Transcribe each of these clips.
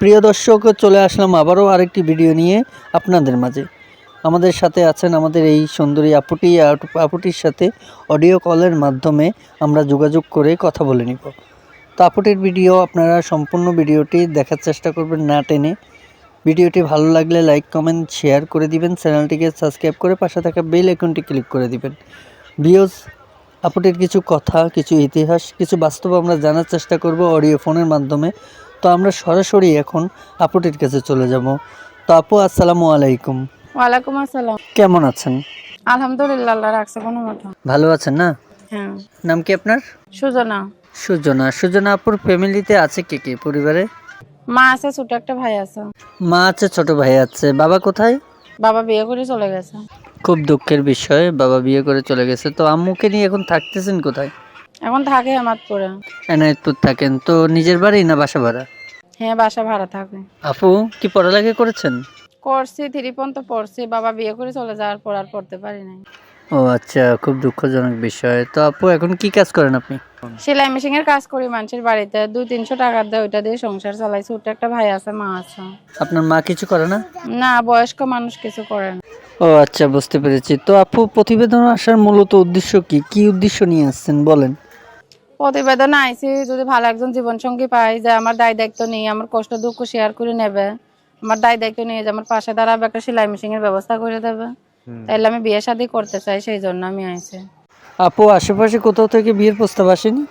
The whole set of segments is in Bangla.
প্রিয় দর্শক, চলে আসলাম আবারও আরেকটি ভিডিও নিয়ে আপনাদের মাঝে। আমাদের সাথে আছেন আমাদের এই সুন্দরী আপুটির সাথে অডিও কলের মাধ্যমে আমরা যোগাযোগ করে কথা বলে নিব। তো আপুটির ভিডিও আপনারা সম্পূর্ণ ভিডিওটি দেখার চেষ্টা করবেন না টেনে। ভিডিওটি ভালো লাগলে লাইক কমেন্ট শেয়ার করে দিবেন, চ্যানেলটিকে সাবস্ক্রাইব করে পাশে থাকা বেল আইকনটি ক্লিক করে দিবেন। ভিউজ, আপুটির কিছু কথা, কিছু ইতিহাস, কিছু বাস্তব আমরা জানার চেষ্টা করব অডিও ফোনের মাধ্যমে। তো আমরা সরাসরি এখন আপুটির কাছে চলে যাব। তো আপু, আসসালামু আলাইকুম। ওয়ালাইকুম আসসালাম। কেমন আছেন? আলহামদুলিল্লাহ, আল্লাহ রাখছে কোনো মতো। ভালো আছেন না? হ্যাঁ। নাম কি আপনার? সুজনা। সুজনা আপুর ফ্যামিলিতে আছে কে কে পরিবারে? মা আছে, ছোট একটা ভাই আছে। মা আছে, ছোট ভাই আছে। বাবা কোথায়? বাবা বিয়ে করে চলে গেছে। খুব দুঃখের বিষয়, বাবা বিয়ে করে চলে গেছে। তো আম্মুকে নিয়ে এখন থাকতেছেন কোথায়? এখন থাকে হেমাদপুরে। এনায়েতপুর থাকেন। তো নিজের বাড়ি না বাসা ভাড়া? হ্যাঁ, বাসা ভাড়া থাকে। আপু কি পড়ালেখা করেছেন? করছি, 3 পর্যন্ত পড়ছি। বাবা বিয়ে করে চলে যাওয়ার পর আর পড়তে পারি নাই। ও আচ্ছা, খুব দুঃখজনক বিষয়। তো আপু এখন কি কাজ করেন আপনি? সেলাই মেশিন এর কাজ করি মানুষের বাড়িতে, 200-300 টাকা দেয়, ওইটা দিয়ে সংসার চালাই। ছোট একটা ভাই আছে, মা আছে। আপনার মা কিছু করে না? না, বয়স্ক মানুষ কিছু করে না। ও আচ্ছা, বুঝতে পেরেছি। তো আপু, প্রতিবেদন আসার মূলত উদ্দেশ্য কি? কি উদ্দেশ্য নিয়ে আসছেন বলেন। প্রতিবেদনে আইছি যদি ভালো একজন জীবনসঙ্গী পাই, যে আমার দায় দায়িত্ব নিয়ে আমার কষ্ট দুঃখ শেয়ার করে নেবে, আমার দায় দায়িত্ব নিয়ে যে আমার পাশে দাঁড়াবে, একটা সেলাই মেশিনের ব্যবস্থা করে দেবে, তাইলে আমি বিয়ে শাদী করতে চাই, সেই জন্য আমি আইছি। আপু, আশেপাশে কোথাও থেকে বিয়ের প্রস্তাব আসেনি?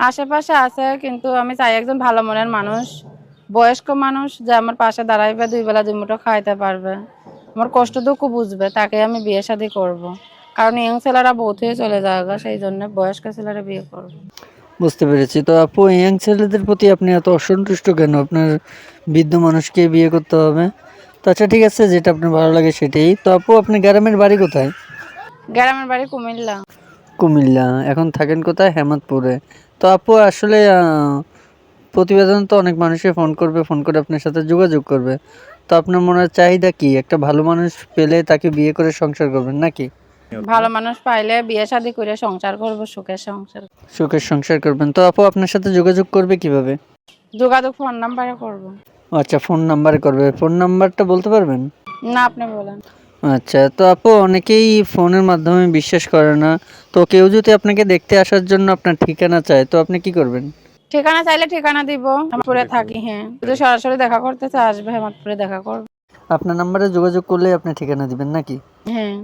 আশেপাশে আছে, কিন্তু আমি চাই একজন ভালো মনের মানুষ, বয়স্ক মানুষ, যে আমার পাশে দাঁড়াইবে, 2 বেলা 2 মুঠো খাইতে পারবে, আমার কষ্ট দুঃখ বুঝবে, তাকে আমি বিয়ে শাদী করব। কারণ ইয়ং ছেলেরা বহুত হয়ে চলে যাবে, সেই জন্য বয়স্ক ছেলেরা বিয়ে করবো। বুঝতে পেরেছি। তো আপু, ইয়াং ছেলেদের প্রতি আপনি এত অসন্তুষ্ট কেন? আপনার বৃদ্ধ মানুষকে বিয়ে করতে হবে? তো আচ্ছা, ঠিক আছে, যেটা আপনার ভালো লাগে সেটাই। তো আপু, আপনি গ্রামের বাড়ি কোথায়? গ্রামের বাড়ি কুমিল্লা। কুমিল্লা। এখন থাকেন কোথায়? হেমাদপুরে। তো আপু, আসলে প্রতিবেদন তো অনেক মানুষই ফোন করে আপনার সাথে যোগাযোগ করবে। তো আপনার মনের চাহিদা কি? একটা ভালো মানুষ পেলে তাকে বিয়ে করে সংসার করবেন নাকি? ভালো মানুষ পাইলে বিয়ে শাদী করে সংসার করব, সুখের সংসার। সুখের সংসার করবেন। তো আপু, আপনার সাথে যোগাযোগ করবে কিভাবে? যোগাযোগ ফোন নাম্বারে করব। আচ্ছা, ফোন নাম্বারে করবে। ফোন নাম্বারটা বলতে পারবেন? না, আপনি বলেন। আচ্ছা, তো আপু, অনেকেই ফোনের মাধ্যমে বিশ্বাস করে না। তো কেউ যদি আপনাকে দেখতে আসার জন্য আপনার ঠিকানা চায়, তো আপনি কি করবেন? ঠিকানা চাইলে ঠিকানা দিব, হেমাদপুরে থাকি। হ্যাঁ, যদি সরাসরি দেখা করতে চায় আসবে, হেমাদপুরে দেখা করবে। আপনার নাম্বারে যোগাযোগ করলে আপনি ঠিকানা দিবেন নাকি? হ্যাঁ।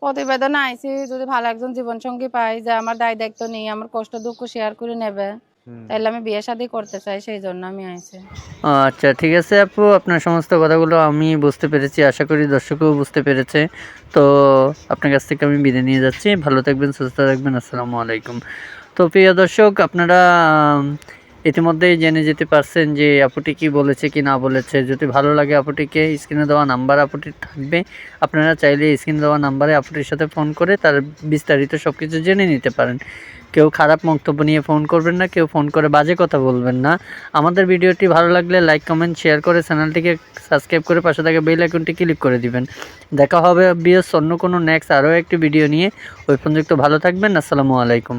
প্রতিবেদনে আইছি যদি ভালো একজন জীবনসঙ্গী পাই, যে আমার দায় দায়িত্ব নিয়ে আমার কষ্ট দুঃখ শেয়ার করে নেবে, তাইলে আমি বিয়ে শাদী করতে চাই, সেই জন্য আমি আইছি। আচ্ছা, ঠিক আছে আপু, আপনার সমস্ত কথাগুলো আমি বুঝতে পেরেছি। আশা করি দর্শকও বুঝতে পেরেছে। তো আপনার কাছ থেকে আমি বিদায় নিয়ে যাচ্ছি। ভালো থাকবেন, সুস্থ থাকবেন। আসসালামু আলাইকুম। তো প্রিয় দর্শক, আপনারা ইতিমধ্যেই জেনে যেতে পারছেন যে আপুটি কি বলেছে কি না বলেছে। যদি ভালো লাগে আপুটিকে, স্ক্রিনে দেওয়া নাম্বার আপুটির থাকবে, আপনারা চাইলে স্ক্রিনে দেওয়া নাম্বারে আপুটির সাথে ফোন করে তার বিস্তারিত সব কিছু জেনে নিতে পারেন। কেউ খারাপ মন্তব্য নিয়ে ফোন করবেন না, কেউ ফোন করে বাজে কথা বলবেন না। আমাদের ভিডিওটি ভালো লাগলে লাইক কমেন্ট শেয়ার করে চ্যানেলটিকে সাবস্ক্রাইব করে পাশে থাকা বেল আইকনটি ক্লিক করে দিবেন। দেখা হবে বিএস অন্য কোনো নেক্সট আরও একটি ভিডিও নিয়ে। ওই পর্যন্ত ভালো থাকবেন। আসসালামু আলাইকুম।